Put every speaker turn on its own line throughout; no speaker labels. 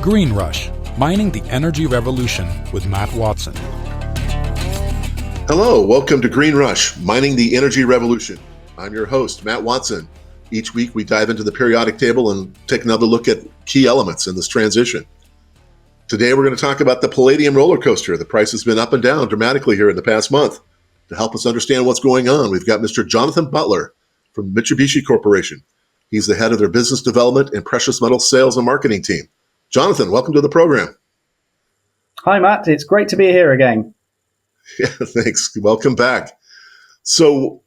Green Rush, Mining the Energy Revolution with Matt Watson.
Hello, welcome to Green Rush, Mining the Energy Revolution. I'm your host, Matt Watson. Each week we dive into the periodic table and take another look at key elements in this transition. Today we're going to talk about the Palladium roller coaster. The price has been up and down dramatically here in the past month. To help us understand what's going on, we've got Mr. Jonathan Butler from Mitsubishi Corporation. He's the head of their business development and precious metal sales and marketing team. Jonathan, welcome to the program.
Hi, Matt. It's great to be here again.
Yeah, thanks. Welcome back. So,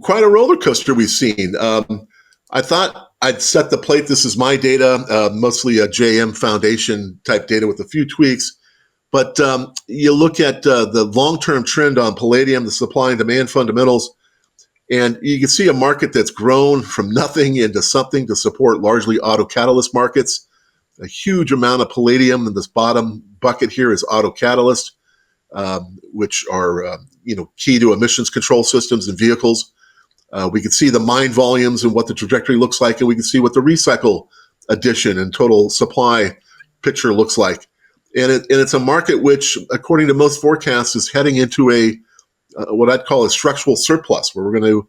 quite a roller coaster we've seen. I thought I'd set the plate. This is my data, mostly a JM Foundation type data with a few tweaks. But you look at the long-term trend on palladium, the supply and demand fundamentals, and you can see a market that's grown from nothing into something to support largely auto catalyst markets. A huge amount of palladium in this bottom bucket here is auto catalyst, which are key to emissions control systems in vehicles. We can see the mine volumes and what the trajectory looks like, and we can see what the recycle addition and total supply picture looks like. And it's a market which, according to most forecasts, is heading into a what I'd call a structural surplus, where we're going to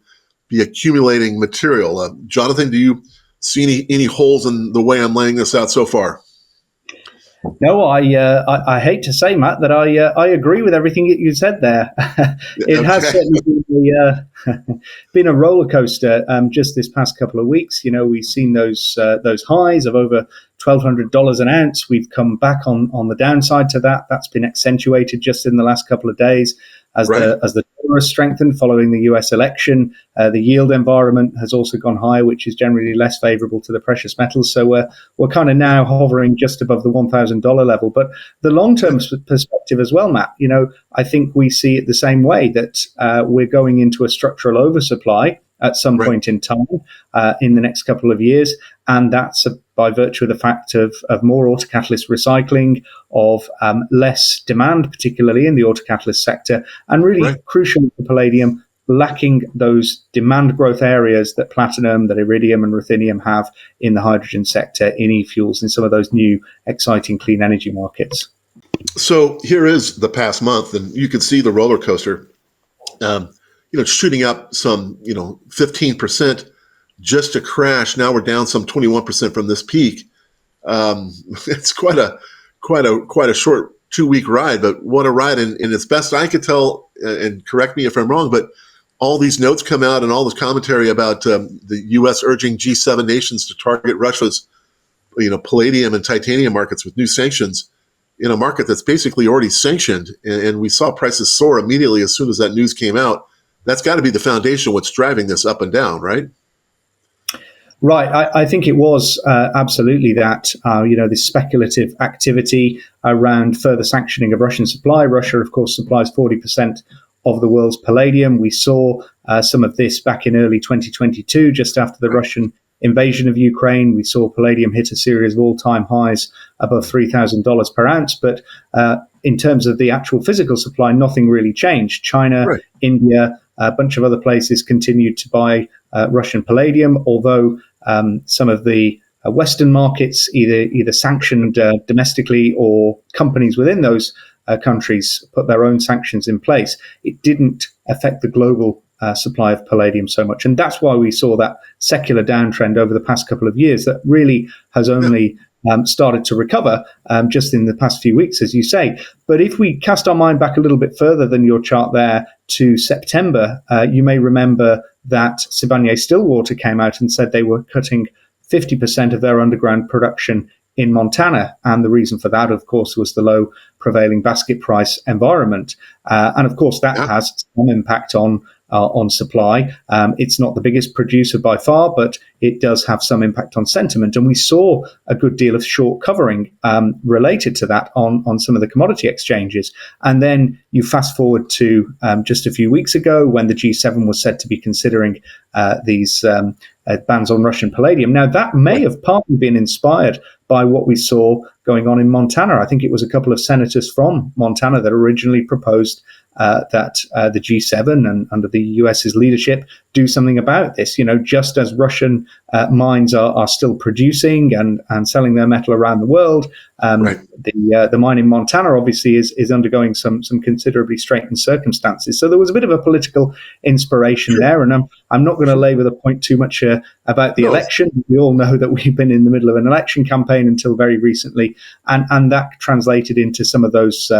be accumulating material. Jonathan, do you see any holes in the way I'm laying this out so far?
No, I hate to say, Matt, that I agree with everything that you said there. It has certainly been a roller coaster just this past couple of weeks. You know, we've seen those highs of over $1,200 an ounce. We've come back on the downside to that. That's been accentuated just in the last couple of days as the dollar has strengthened following the US election. The yield environment has also gone higher, which is generally less favorable to the precious metals. So we're kind of now hovering just above the $1,000 level. But the long-term perspective as well, Matt, I think we see it the same way, that we're going into a structural oversupply at some point in time in the next couple of years. And that's by virtue of the fact of more autocatalyst recycling, of less demand, particularly in the autocatalyst sector, and really crucial for palladium, lacking those demand growth areas that platinum, that iridium and ruthenium have in the hydrogen sector, in e-fuels, in some of those new exciting clean energy markets.
So here is the past month, and you can see the roller coaster. Shooting up some, 15% just to crash. Now we're down some 21% from this peak. It's quite a short 2-week ride, but what a ride. And it's best I could tell, and correct me if I'm wrong, but all these notes come out and all this commentary about the U.S. urging G7 nations to target Russia's, palladium and titanium markets with new sanctions in a market that's basically already sanctioned. And we saw prices soar immediately as soon as that news came out. That's got to be the foundation of what's driving this up and down, right?
Right. I think it was absolutely that, this speculative activity around further sanctioning of Russian supply. Russia, of course, supplies 40% of the world's palladium. We saw some of this back in early 2022, just after the Russian invasion of Ukraine. We saw palladium hit a series of all-time highs above $3,000 per ounce. But in terms of the actual physical supply, nothing really changed. China, India, a bunch of other places continued to buy Russian palladium, although some of the Western markets either sanctioned domestically, or companies within those countries put their own sanctions in place. It didn't affect the global supply of palladium so much. And that's why we saw that secular downtrend over the past couple of years that really has only started to recover just in the past few weeks, as you say. But if we cast our mind back a little bit further than your chart there to September, you may remember that Sibanye-Stillwater came out and said they were cutting 50% of their underground production in Montana. And the reason for that, of course, was the low prevailing basket price environment. And of course, that has some impact on supply. It's not the biggest producer by far, but it does have some impact on sentiment. And we saw a good deal of short covering related to that on some of the commodity exchanges. And then you fast forward to just a few weeks ago, when the G7 was said to be considering these bans on Russian palladium. Now, that may have partly been inspired by what we saw going on in Montana. I think it was a couple of senators from Montana that originally proposed that the G7 and under the US's leadership do something about this. Just as Russian mines are still producing and selling their metal around the world,
Right.
the mine in Montana obviously is undergoing some considerably straitened circumstances. So there was a bit of a political inspiration there, and I'm not going to labour the point too much about the election. We all know that we've been in the middle of an election campaign until very recently, and that translated into some of those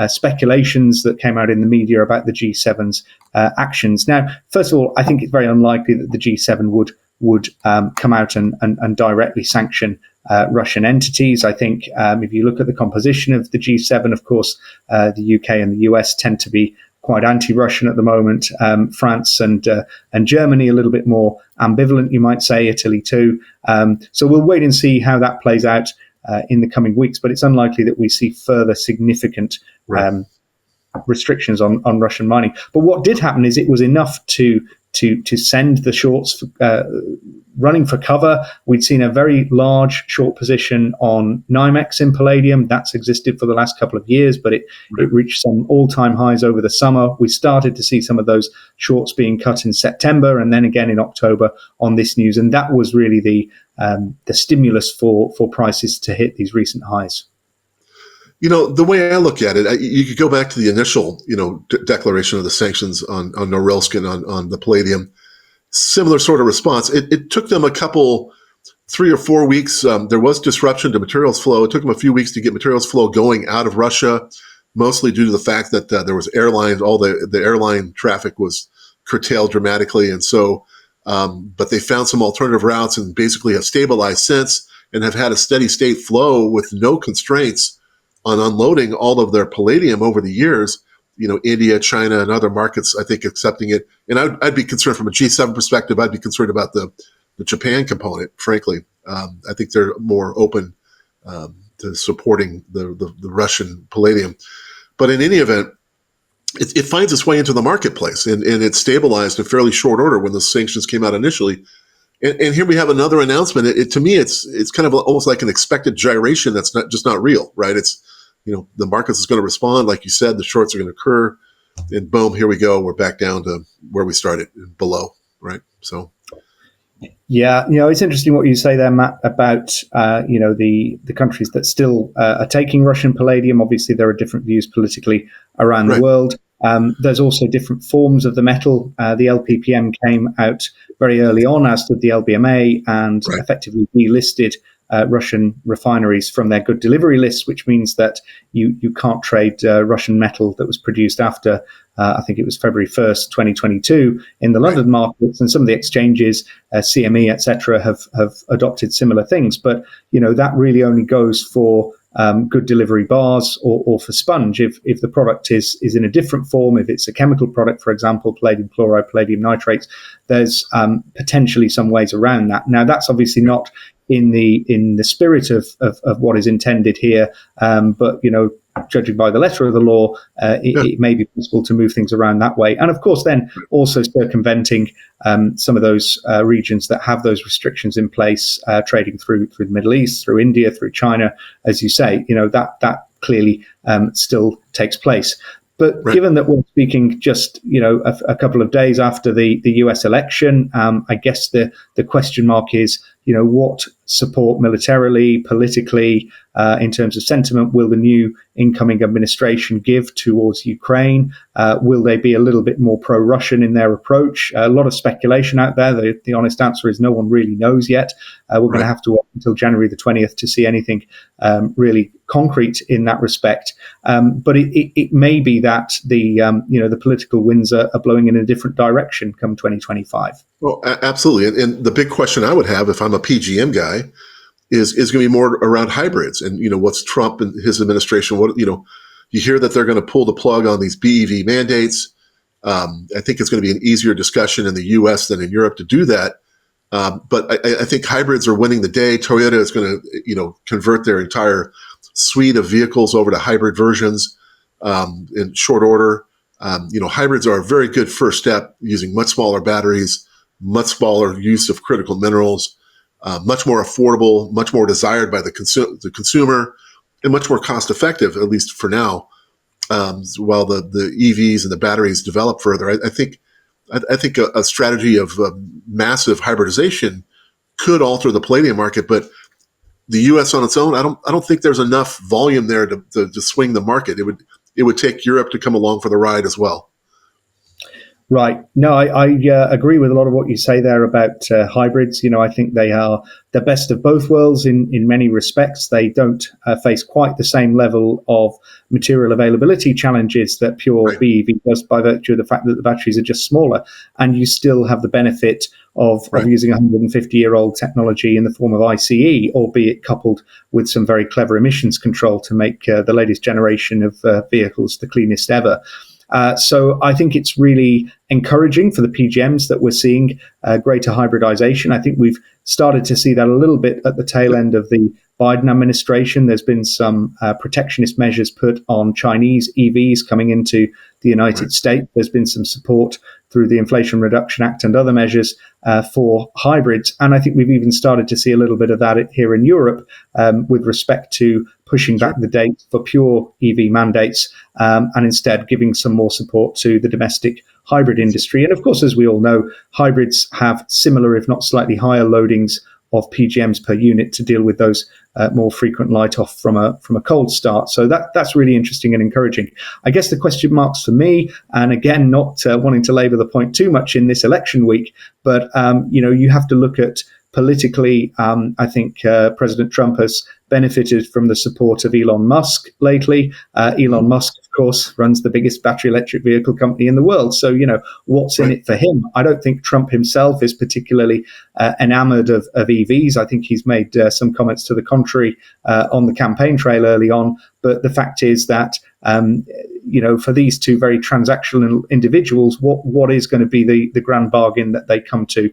speculations that came out in the media about the G7's actions. Now, first of all, I think it's very unlikely that the G7 would come out and directly sanction Russian entities. I think if you look at the composition of the G7, of course, the UK and the US tend to be quite anti-Russian at the moment. France and Germany a little bit more ambivalent, you might say. Italy too. So we'll wait and see how that plays out in the coming weeks. But it's unlikely that we see further significant restrictions on Russian mining. But what did happen is it was enough to send the shorts running for cover. We'd seen a very large short position on NYMEX in palladium. That's existed for the last couple of years, but it reached some all-time highs over the summer. We started to see some of those shorts being cut in September and then again in October on this news. And that was really the stimulus for prices to hit these recent highs.
The way I look at it, you could go back to the initial, declaration of the sanctions on Norilsk and on the palladium. Similar sort of response. It took them 3 or 4 weeks. There was disruption to materials flow. It took them a few weeks to get materials flow going out of Russia, mostly due to the fact that there was airlines. All the airline traffic was curtailed dramatically, and so. But they found some alternative routes and basically have stabilized since and have had a steady state flow with no constraints on unloading all of their palladium over the years. India, China, and other markets, I think, accepting it. And I'd be concerned from a G7 perspective. I'd be concerned about the Japan component, frankly. I think they're more open to supporting the Russian palladium. But in any event, it finds its way into the marketplace, and it stabilized in fairly short order when the sanctions came out initially. And here we have another announcement. To me, it's kind of almost like an expected gyration that's not real, right? It's the markets is going to respond, like you said, the shorts are going to occur, and boom, here we go. We're back down to where we started, below, right? So,
yeah, it's interesting what you say there, Matt, about the countries that still are taking Russian palladium. Obviously, there are different views politically around the world. There's also different forms of the metal. The LPPM came out very early on, as did the LBMA, and effectively delisted Russian refineries from their good delivery lists, which means that you can't trade Russian metal that was produced after, I think it was February 1st, 2022, in the London markets. And some of the exchanges, CME, etc., have adopted similar things. But, that really only goes for good delivery bars or for sponge. If the product is in a different form, if it's a chemical product, for example, palladium chloride, palladium nitrates, there's potentially some ways around that. Now, that's obviously not in the spirit of what is intended here, but judging by the letter of the law, it may be possible to move things around that way. And of course, then also circumventing some of those regions that have those restrictions in place, trading through the Middle East, through India, through China, as you say, that clearly still takes place. But given that we're speaking just a couple of days after the US election, I guess the question mark is what support militarily, politically, in terms of sentiment, will the new incoming administration give towards Ukraine? Will they be a little bit more pro-Russian in their approach? A lot of speculation out there. The honest answer is no one really knows yet. We're going to have to wait until January the 20th to see anything really concrete in that respect. But it may be that the political winds are blowing in a different direction come 2025.
Well, absolutely. And the big question I would have if I'm a PGM guy is going to be more around hybrids and, what's Trump and his administration. You hear that they're going to pull the plug on these BEV mandates. I think it's going to be an easier discussion in the U.S. than in Europe to do that. But I think hybrids are winning the day. Toyota is going to, convert their entire suite of vehicles over to hybrid versions in short order. Hybrids are a very good first step, using much smaller batteries, much smaller use of critical minerals, much more affordable, much more desired by the consumer, and much more cost effective, at least for now. while the EVs and the batteries develop further. I think a strategy of massive hybridization could alter the palladium market, but the U.S. on its own, I don't think there's enough volume there to swing the market. It would take Europe to come along for the ride as well.
Right. No, I agree with a lot of what you say there about hybrids. I think they are the best of both worlds in many respects. They don't face quite the same level of material availability challenges that pure BEV does by virtue of the fact that the batteries are just smaller. And you still have the benefit of using 150-year-old technology in the form of ICE, albeit coupled with some very clever emissions control to make the latest generation of vehicles the cleanest ever. So I think it's really encouraging for the PGMs that we're seeing greater hybridization. I think we've started to see that a little bit at the tail end of the Biden administration. There's been some protectionist measures put on Chinese EVs coming into the United States. There's been some support through the Inflation Reduction Act and other measures for hybrids. And I think we've even started to see a little bit of that here in Europe with respect to pushing back the date for pure EV mandates and instead giving some more support to the domestic hybrid industry. And of course, as we all know, hybrids have similar, if not slightly higher loadings of PGMs per unit to deal with those more frequent light off from a cold start. So that's really interesting and encouraging. I guess the question marks for me, and again, not wanting to labour the point too much in this election week, but you have to look at politically. I think President Trump has benefited from the support of Elon Musk lately. Elon Musk, of course, runs the biggest battery electric vehicle company in the world. So, what's in it for him? I don't think Trump himself is particularly enamored of EVs. I think he's made some comments to the contrary on the campaign trail early on. But the fact is that, for these two very transactional individuals, what is going to be the grand bargain that they come to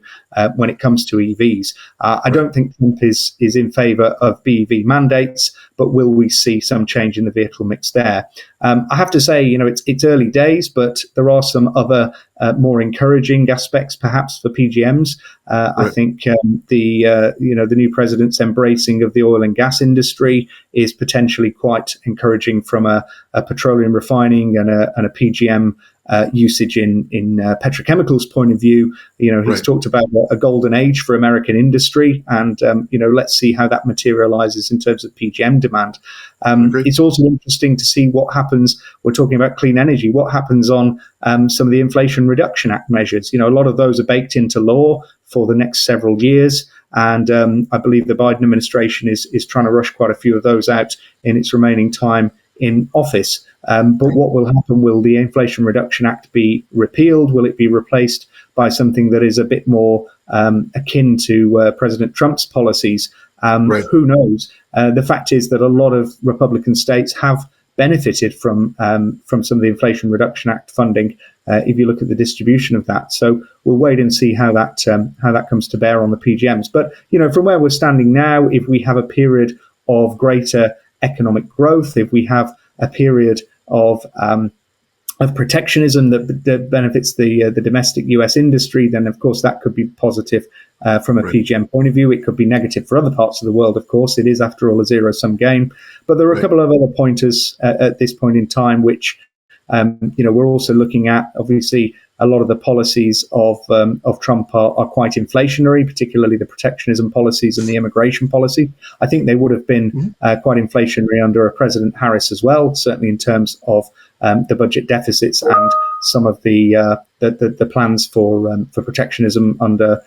when it comes to EVs? I don't think Trump is in favour of BEV mandates, but will we see some change in the vehicle mix there? I have to say, it's early days, but there are some other more encouraging aspects, perhaps for PGMs. I think the new president's embracing of the oil and gas industry is potentially quite encouraging from a petroleum refining and a PGM usage in petrochemicals point of view. He's talked about a golden age for American industry, and let's see how that materializes in terms of PGM demand. It's also interesting to see what happens. We're talking about clean energy. What happens on some of the Inflation Reduction Act measures? A lot of those are baked into law for the next several years. And I believe the Biden administration is trying to rush quite a few of those out in its remaining time in office. But what will happen? Will the Inflation Reduction Act be repealed? Will it be replaced by something that is a bit more akin to President Trump's policies? Who knows? The fact is that a lot of Republican states have benefited from some of the Inflation Reduction Act funding. If you look at the distribution of that, so we'll wait and see how that comes to bear on the PGMs. But from where we're standing now, if we have a period of greater economic growth, if we have a period of protectionism that benefits the domestic US industry, then of course that could be positive from a PGM point of view. It could be negative for other parts of the world, of course. It is, after all, a zero-sum game. But there are a couple of other pointers at this point in time, which we're also looking at. Obviously, a lot of the policies of Trump are quite inflationary, particularly the protectionism policies and the immigration policy. I think they would have been quite inflationary under President Harris as well, certainly in terms of the budget deficits and some of the plans for protectionism under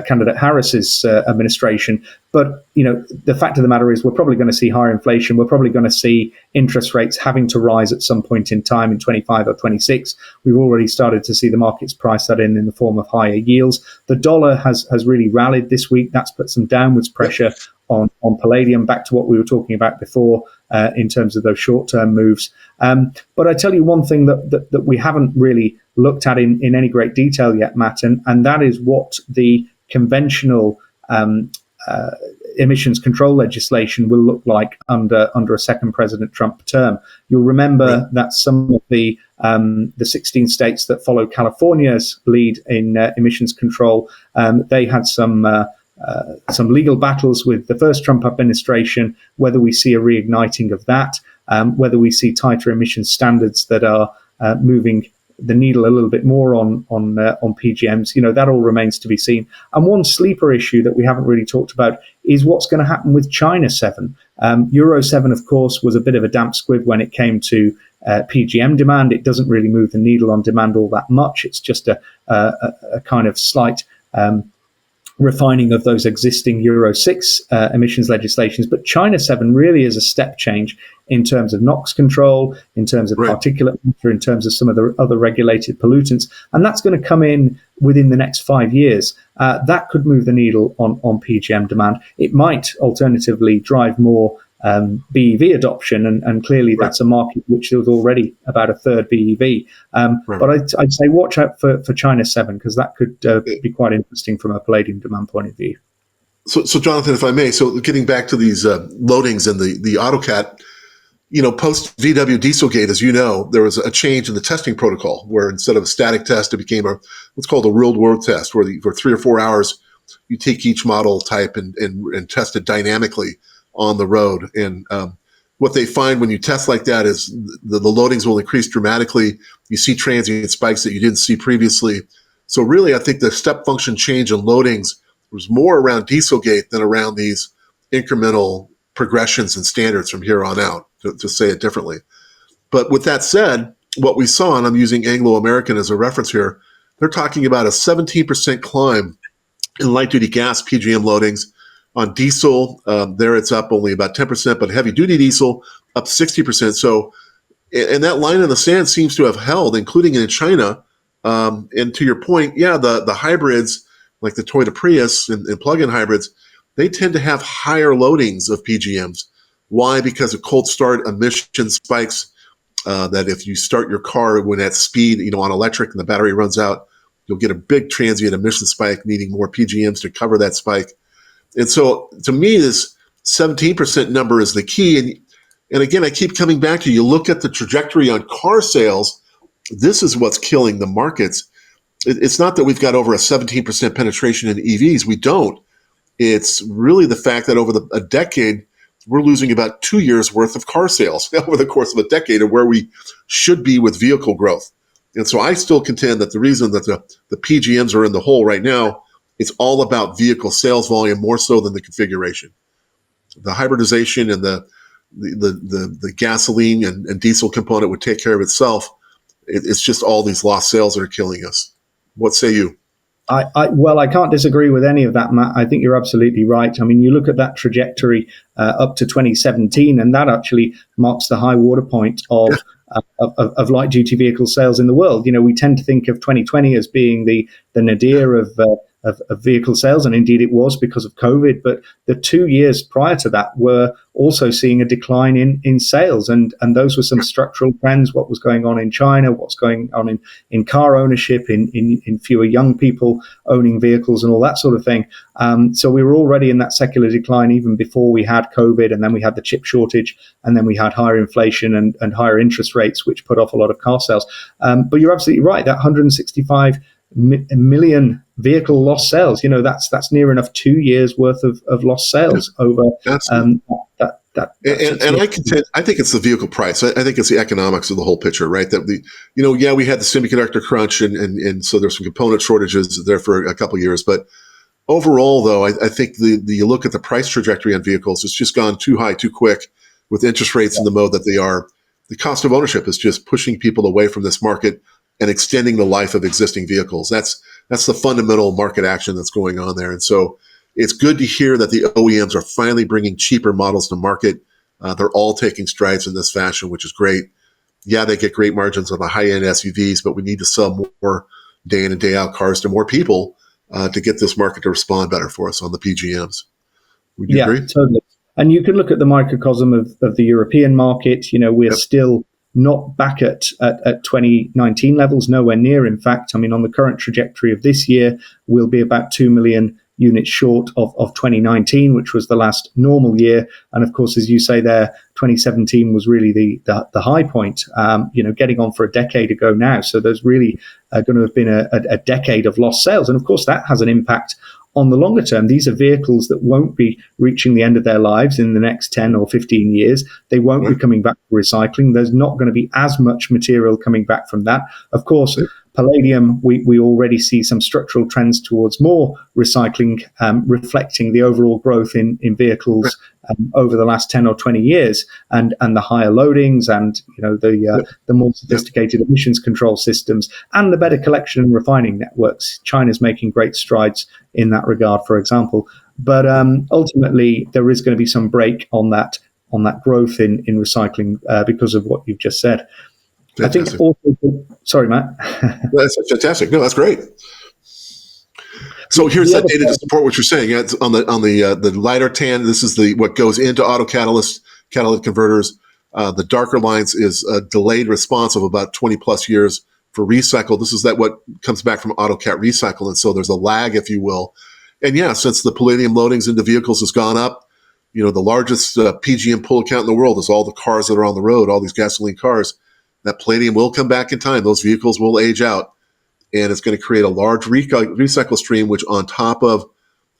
candidate Harris's administration. But the fact of the matter is, we're probably going to see higher inflation. We're probably going to see interest rates having to rise at some point in time in 25 or 26. We've already started to see the markets price that in the form of higher yields. The dollar has really rallied this week. That's put some downwards pressure on palladium, back to what we were talking about before in terms of those short-term moves. But I tell you one thing that we haven't really looked at in any great detail yet, Matt, and that is what the conventional emissions control legislation will look like under a second President Trump term. You'll remember that some of the 16 states that follow California's lead in emissions control, they had some legal battles with the first Trump administration. Whether we see a reigniting of that, Whether we see tighter emission standards that are moving the needle a little bit more on PGMs, that all remains to be seen. And one sleeper issue that we haven't really talked about is what's going to happen with China 7. Euro 7, of course, was a bit of a damp squib when it came to PGM demand. It doesn't really move the needle on demand all that much. It's just a kind of slight refining of those existing Euro 6 emissions legislations. But China 7 really is a step change in terms of NOx control, in terms of particulate matter, in terms of some of the other regulated pollutants. And that's going to come in within the next 5 years. That could move the needle on PGM demand. It might alternatively drive more BEV adoption, and clearly that's a market which is already about a third BEV. But I'd say watch out for China 7, because that could be quite interesting from a palladium demand point of view.
So Jonathan, if I may, so getting back to these loadings and the AutoCat, post VW Dieselgate, as you know, there was a change in the testing protocol where instead of a static test, it became what's called a real-world test, where for 3 or 4 hours, you take each model type and test it dynamically on the road. And what they find when you test like that is the loadings will increase dramatically. You see transient spikes that you didn't see previously. So really, I think the step function change in loadings was more around Dieselgate than around these incremental progressions and standards from here on out, to say it differently. But with that said, what we saw, and I'm using Anglo-American as a reference here, they're talking about a 17% climb in light-duty gas PGM loadings. On diesel, there it's up only about 10%, but heavy-duty diesel up 60%. So, and that line in the sand seems to have held, including in China. And to your point, the hybrids, like the Toyota Prius and plug-in hybrids, they tend to have higher loadings of PGMs. Why? Because of cold start emission spikes, that if you start your car when at speed, on electric and the battery runs out, you'll get a big transient emission spike needing more PGMs to cover that spike. And so to me, this 17% number is the key. And again, I keep coming back to, you look at the trajectory on car sales, this is what's killing the markets. It's not that we've got over a 17% penetration in EVs. We don't. It's really the fact that over a decade, we're losing about 2 years worth of car sales over the course of a decade of where we should be with vehicle growth. And so I still contend that the reason that the PGMs are in the hole right now, it's all about vehicle sales volume more so than the configuration. The hybridization and the gasoline and diesel component would take care of itself. It's just all these lost sales that are killing us. What say you?
I can't disagree with any of that, Matt. I think you're absolutely right. I mean, you look at that trajectory up to 2017, and that actually marks the high water point of light duty vehicle sales in the world. We tend to think of 2020 as being the nadir of vehicle sales, and indeed it was because of COVID. But the 2 years prior to that were also seeing a decline in sales, and those were some structural trends. What was going on in China, what's going on in car ownership, in fewer young people owning vehicles, and all that sort of thing. So we were already in that secular decline even before we had COVID, and then we had the chip shortage, and then we had higher inflation and higher interest rates, which put off a lot of car sales. But you're absolutely right. That 165 million vehicle lost sales, that's near enough 2 years worth of lost sales over that.
And I think it's the vehicle price. I think it's the economics of the whole picture, right? That we had the semiconductor crunch, and so there's some component shortages there for a couple of years. But overall, though, I think you look at the price trajectory on vehicles, it's just gone too high, too quick with interest rates in the mode that they are. The cost of ownership is just pushing people away from this market and extending the life of existing vehicles. That's the fundamental market action that's going on there. And so it's good to hear that the OEMs are finally bringing cheaper models to market. They're all taking strides in this fashion, which is great. Yeah, they get great margins on the high-end SUVs, but we need to sell more day in and day out cars to more people to get this market to respond better for us on the PGMs. Would you agree?
Totally. And you can look at the microcosm of the European market. We're still not back at 2019 levels, nowhere near. In fact, I mean, on the current trajectory of this year, we'll be about 2 million units short of 2019, which was the last normal year. And of course, as you say there, 2017 was really the high point, getting on for a decade ago now. So there's really going to have been a decade of lost sales. And of course, that has an impact on the longer term, these are vehicles that won't be reaching the end of their lives in the next 10 or 15 years. They won't be coming back for recycling. There's not going to be as much material coming back from that. Of course, palladium, we already see some structural trends towards more recycling, reflecting the overall growth in vehicles over the last 10 or 20 years, and the higher loadings, and the more sophisticated emissions control systems, and the better collection and refining networks. China's making great strides in that regard, for example. But ultimately, there is going to be some break on that growth in recycling because of what you've just said.
Fantastic.
I think also, sorry, Matt.
That's fantastic. No, that's great. So here's that data to support what you're saying. It's on the lighter tan. This is what goes into catalytic converters. The darker lines is a delayed response of about 20 plus years for recycle. This is what comes back from AutoCat recycle, and so there's a lag, if you will. And yeah, since the palladium loadings into vehicles has gone up, the largest PGM pull account in the world is all the cars that are on the road, all these gasoline cars. That palladium will come back in time. Those vehicles will age out, and it's going to create a large recycle stream, which on top of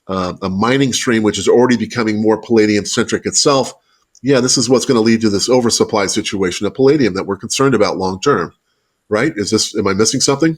a mining stream, which is already becoming more palladium-centric itself. Yeah, this is what's going to lead to this oversupply situation of palladium that we're concerned about long-term, right? Am I missing something?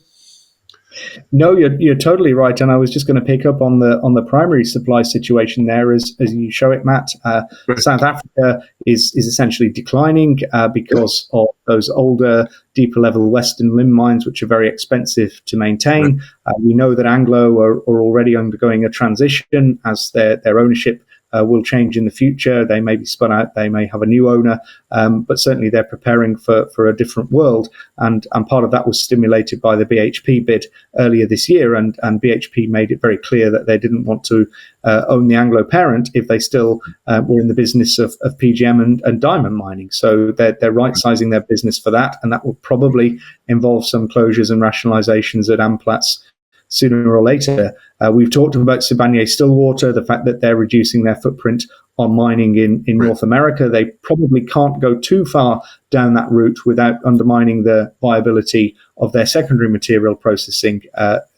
No, you're totally right, and I was just going to pick up on the primary supply situation there, as you show it, Matt.
Right.
South Africa is essentially declining because of those older, deeper level Western limb mines, which are very expensive to maintain. Right. We know that Anglo are already undergoing a transition as their ownership will change in the future. They may be spun out, they may have a new owner, but certainly they're preparing for a different world. And part of that was stimulated by the BHP bid earlier this year. And BHP made it very clear that they didn't want to own the Anglo parent if they still were in the business of PGM and diamond mining. So they're right-sizing their business for that. And that will probably involve some closures and rationalizations at Amplats sooner or later. We've talked about Sibanye-Stillwater, the fact that they're reducing their footprint on mining in North America. They probably can't go too far down that route without undermining the viability of their secondary material processing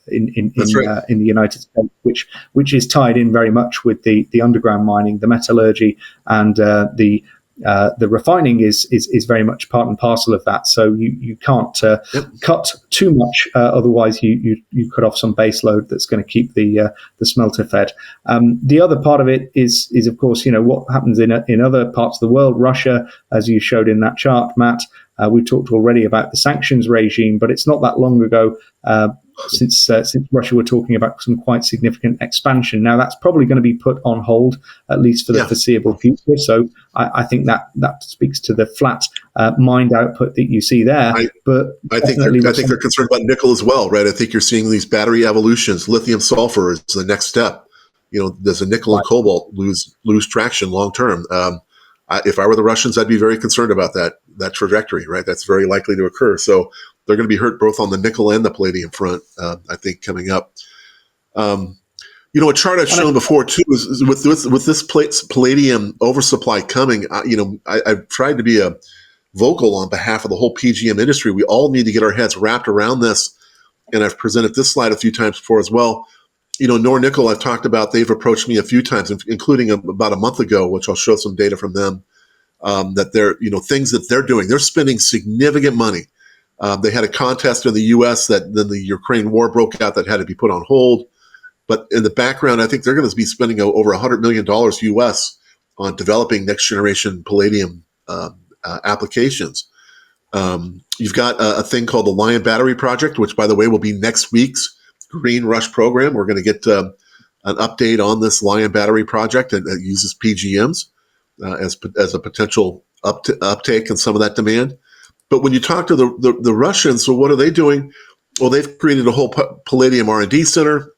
in the United States, which is tied in very much with the underground mining, the metallurgy, and the refining is very much part and parcel of that. So you can't cut too much, otherwise you cut off some base load that's going to keep the smelter fed. The other part of it is of course what happens in other parts of the world. Russia, as you showed in that chart, Matt. We talked already about the sanctions regime, but it's not that long ago since Russia were talking about some quite significant expansion. Now that's probably going to be put on hold, at least for the foreseeable future. So I think that speaks to the flat mined output that you see there. I think
they're concerned about nickel as well, right? I think you're seeing these battery evolutions. Lithium sulfur is the next step. Does a nickel and cobalt lose traction long term? If I were the Russians, I'd be very concerned about that trajectory, right? That's very likely to occur. So they're going to be hurt both on the nickel and the palladium front, I think, coming up. A chart I've shown before, too, is with this palladium oversupply coming, I've tried to be vocal on behalf of the whole PGM industry. We all need to get our heads wrapped around this, and I've presented this slide a few times before as well. Nornickel, I've talked about, they've approached me a few times, including about a month ago, which I'll show some data from them, that they're, things that they're doing. They're spending significant money. They had a contest in the U.S. that then the Ukraine war broke out that had to be put on hold. But in the background, I think they're going to be spending over $100 million U.S. on developing next generation palladium applications. You've got a thing called the Lion Battery Project, which, by the way, will be next week's Green Rush program. We're going to get an update on this Lion Battery Project that uses PGMs as a potential uptake in some of that demand. But when you talk to the Russians, so what are they doing? Well, they've created a whole palladium R&D center.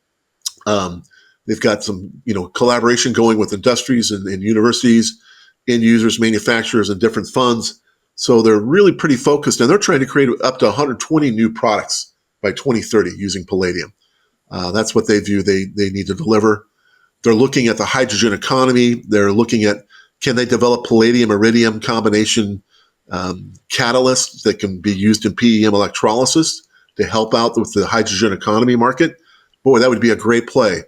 They've got some collaboration going with industries and universities, end users, manufacturers, and different funds. So they're really pretty focused, and they're trying to create up to 120 new products by 2030 using palladium. That's what they view they need to deliver. They're looking at the hydrogen economy. They're looking at, can they develop palladium-iridium combination catalysts that can be used in PEM electrolysis to help out with the hydrogen economy market? Boy, that would be a great play.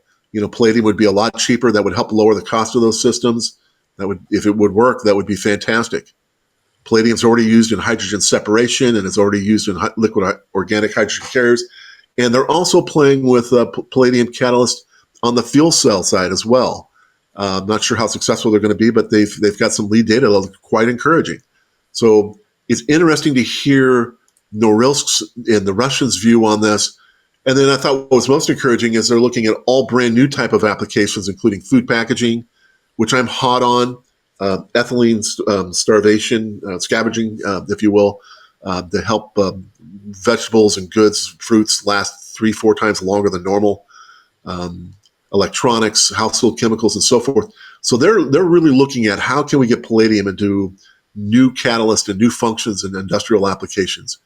palladium would be a lot cheaper. That would help lower the cost of those systems. That would, if it would work, that would be fantastic. Palladium's already used in hydrogen separation, and it's already used in liquid organic hydrogen carriers. And they're also playing with palladium catalyst on the fuel cell side as well. I'm not sure how successful they're going to be, but they've got some lead data that look quite encouraging. So it's interesting to hear Norilsk's and the Russians' view on this. And then I thought what was most encouraging is they're looking at all brand new type of applications, including food packaging, which I'm hot on, ethylene scavenging, if you will, to help vegetables and goods, fruits last 3-4 times longer than normal. Electronics, household chemicals, and so forth. So they're really looking at how can we get palladium into new catalyst and new functions in industrial applications.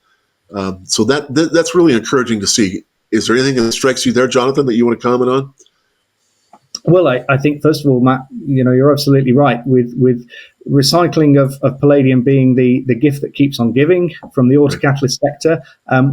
So that's really encouraging to see. Is there anything that strikes you there, Jonathan, that you want to comment on?
Well, I think, first of all, Matt, you're absolutely right. With recycling of palladium being the gift that keeps on giving from the autocatalyst sector,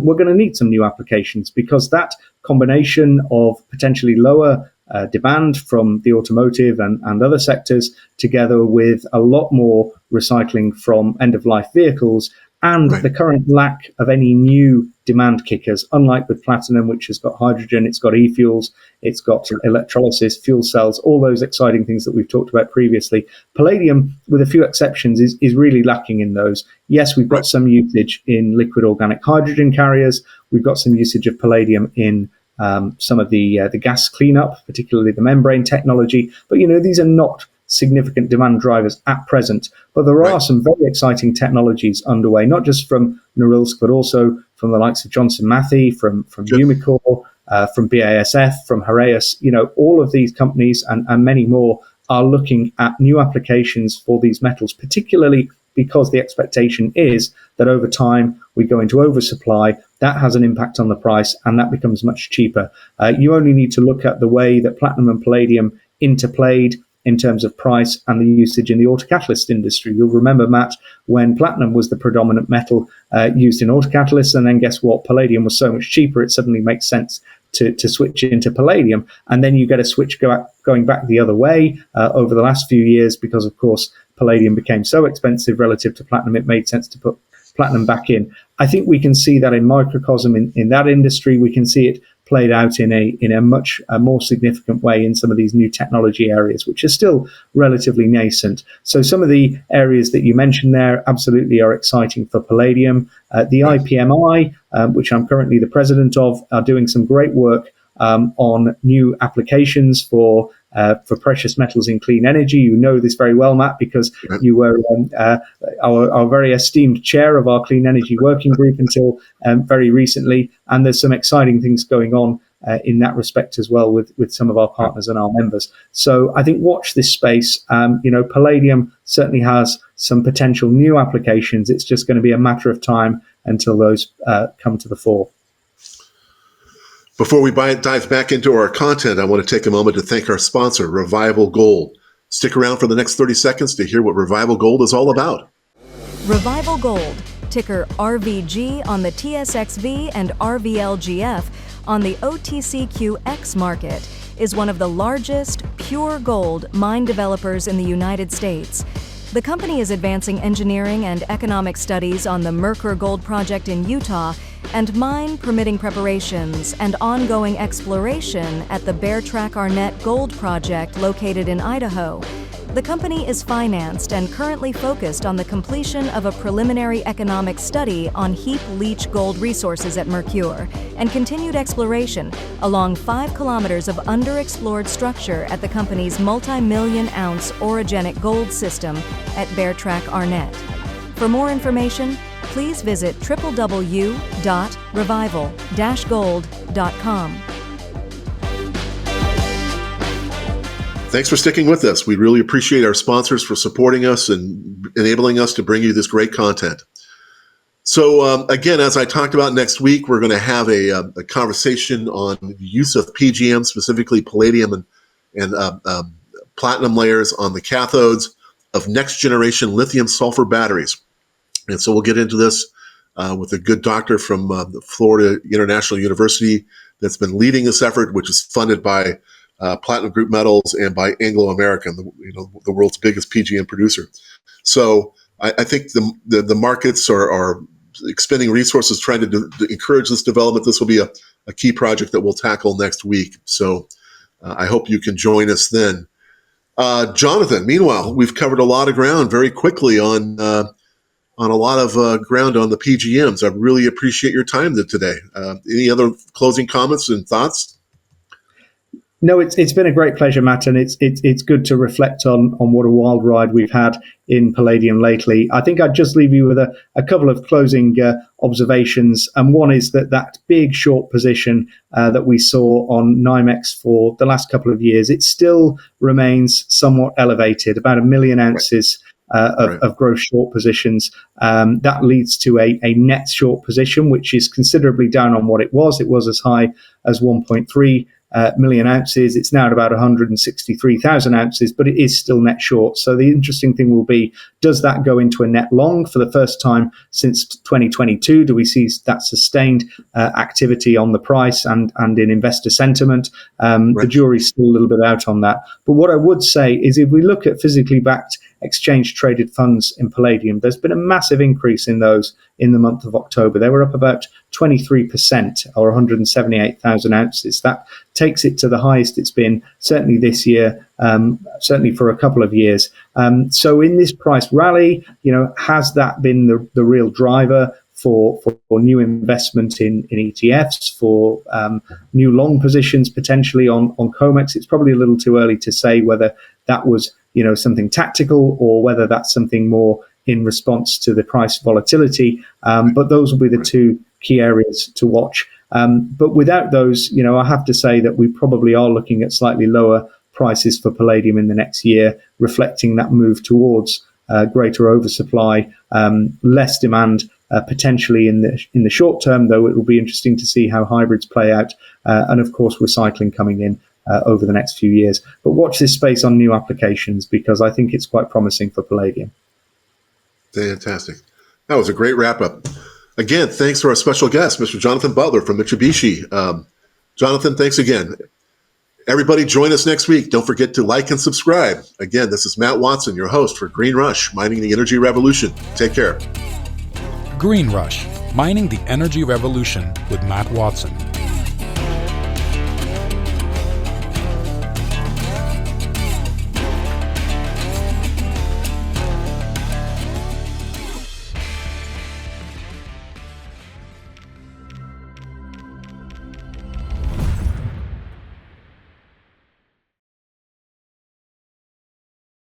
we're going to need some new applications, because that combination of potentially lower demand from the automotive and other sectors, together with a lot more recycling from end-of-life vehicles, and the current lack of any new demand kickers, unlike with platinum, which has got hydrogen, it's got e-fuels, it's got electrolysis, fuel cells, all those exciting things that we've talked about previously. Palladium, with a few exceptions, is really lacking in those. Yes, we've got some usage in liquid organic hydrogen carriers. We've got some usage of palladium in some of the gas cleanup, particularly the membrane technology. But, these are not significant demand drivers at present. But there are some very exciting technologies underway, not just from Norilsk, but also from the likes of Johnson Matthey, from Umicore, from BASF, from Heraeus. All of these companies and many more are looking at new applications for these metals, particularly because the expectation is that over time we go into oversupply. That has an impact on the price, and that becomes much cheaper. You only need to look at the way that platinum and palladium interplayed in terms of price and the usage in the autocatalyst industry. You'll remember, Matt, when platinum was the predominant metal used in autocatalysts, and then guess what? Palladium was so much cheaper, it suddenly makes sense to switch into palladium. And then you get a switch going back the other way over the last few years, because, of course, palladium became so expensive relative to platinum, it made sense to put platinum back in. I think we can see that in microcosm in that industry. We can see it played out in a much more significant way in some of these new technology areas, which are still relatively nascent. So some of the areas that you mentioned there absolutely are exciting for palladium. The IPMI, which I'm currently the president of, are doing some great work on new applications for precious metals in clean energy. You know this very well, Matt, because you were our very esteemed chair of our clean energy working group until very recently. And there's some exciting things going on in that respect as well with some of our partners and our members. So I think watch this space. Palladium certainly has some potential new applications. It's just going to be a matter of time until those come to the fore.
Before we dive back into our content, I want to take a moment to thank our sponsor, Revival Gold. Stick around for the next 30 seconds to hear what Revival Gold is all about.
Revival Gold, ticker RVG on the TSXV and RVLGF on the OTCQX market, is one of the largest pure gold mine developers in the United States. The company is advancing engineering and economic studies on the Mercur Gold Project in Utah and mine permitting preparations and ongoing exploration at the Beartrack-Arnett Gold Project located in Idaho. The company is financed and currently focused on the completion of a preliminary economic study on heap leach gold resources at Mercur and continued exploration along 5 kilometers of underexplored structure at the company's multi-million-ounce orogenic gold system at Beartrack-Arnett. For more information, please visit www.revival-gold.com.
Thanks for sticking with us. We really appreciate our sponsors for supporting us and enabling us to bring you this great content. So again, as I talked about, next week, we're going to have a conversation on the use of PGM, specifically palladium and platinum layers on the cathodes of next generation lithium sulfur batteries. And so we'll get into this with a good doctor from the Florida International University that's been leading this effort, which is funded by Platinum Group Metals, and by Anglo American, the world's biggest PGM producer. So I think the markets are expending resources trying to encourage this development. This will be a key project that we'll tackle next week. So I hope you can join us then. Jonathan, meanwhile, we've covered a lot of ground very quickly on a lot of ground on the PGMs. I really appreciate your time today. Any other closing comments and thoughts?
No, it's been a great pleasure, Matt, and it's good to reflect on what a wild ride we've had in palladium lately. I think I'd just leave you with a couple of closing observations, and one is that big short position that we saw on NYMEX for the last couple of years, it still remains somewhat elevated, about 1 million ounces of gross short positions. That leads to a net short position, which is considerably down on what it was. It was as high as 1.3 million ounces. It's now at about 163,000 ounces, but it is still net short. So the interesting thing will be, does that go into a net long for the first time since 2022? Do we see that sustained activity on the price and in investor sentiment? The jury's still a little bit out on that. But what I would say is, if we look at physically backed exchange traded funds in palladium, there's been a massive increase in those in the month of October. They were up about 23%, or 178,000 ounces. That takes it to the highest it's been certainly this year, certainly for a couple of years. So in this price rally, has that been the real driver for new investment in ETFs, for new long positions potentially on COMEX? It's probably a little too early to say whether that was something tactical or whether that's something more in response to the price volatility. But those will be the two key areas to watch. But without those, I have to say that we probably are looking at slightly lower prices for palladium in the next year, reflecting that move towards greater oversupply, less demand potentially in the short term, though it will be interesting to see how hybrids play out, and of course recycling coming in over the next few years. But watch this space on new applications, because I think it's quite promising for palladium.
Fantastic. That was a great wrap up. Again, thanks to our special guest, Mr. Jonathan Butler from Mitsubishi. Jonathan, thanks again. Everybody join us next week. Don't forget to like and subscribe. Again, this is Matt Watson, your host for Green Rush, Mining the Energy Revolution. Take care.
Green Rush, Mining the Energy Revolution with Matt Watson.